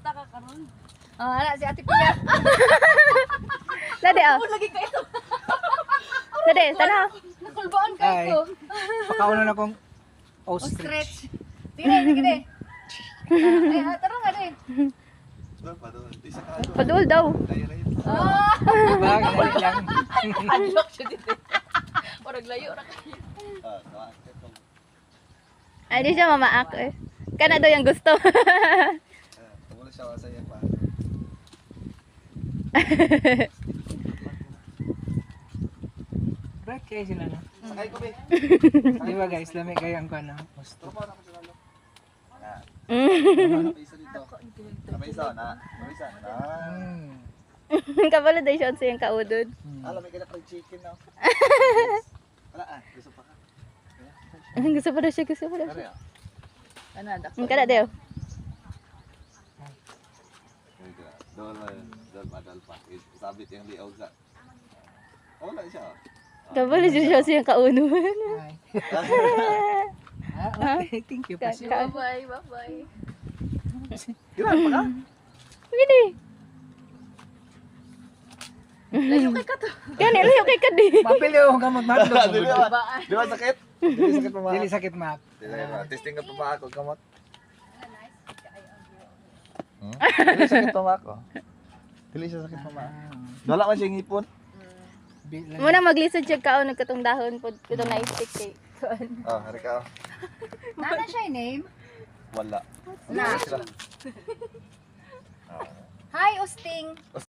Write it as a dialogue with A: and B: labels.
A: Musta ka karon? Ana si Ate Pia.
B: Dade, oh.
A: Lagi ka ito.
B: Dade, tara.
A: Nakulbaan ka
C: Ay.
A: ito.
C: Pakauna na kong ostrich.
A: Stretch. Sige, sige. Ay, tara nga din.
B: Padul daw.
A: Ah!
C: Bagay lang.
A: Adlock siya dito. Orag layo ra kayo.
B: Ay, di siya mamaak eh. Kana daw yung gusto.
D: Wala siya masaya pa.
C: Bright kayo sila na.
D: Sakay ko be.
C: Di ba guys, lamig kayo ang kano.
D: Tropa na ko sila lo.
B: Mm.
D: Napisa dito. Napisa na. Napisa na.
B: Kabalo daw siya sa yung kaudod.
D: Alam may kaya fried chicken na. Wala ah, gusto pa ka.
B: Gusto pa daw siya, gusto pa daw
D: Ano
B: siya.
D: ya?
A: Ano, dako.
B: Ang kada daw.
D: Doon madal pa. Sabit yung liaw sa. Wala siya.
B: Kabalo siya sa yung kaunuhan.
C: Ay. Okay, thank you pa siya.
A: Bye-bye, bye-bye.
D: Gila pa ka?
B: Gini.
A: Layo kay ka to.
B: Gani, layo kay kadi.
C: Mapili yung gamot matlo.
D: Di ba sakit? Di sakit pa ba?
C: Dili sakit mak.
D: Testing ka pa ba ako gamot? Dili sakit pa ba ako? Dili siya sakit pa ba? Wala man siya ngipon.
B: Muna maglisod siya kaon nagkatong dahon pod kutong na-stick kay.
D: Oh, hari ka.
A: Nana siya name?
D: Wala.
A: Na. Hi, Usting.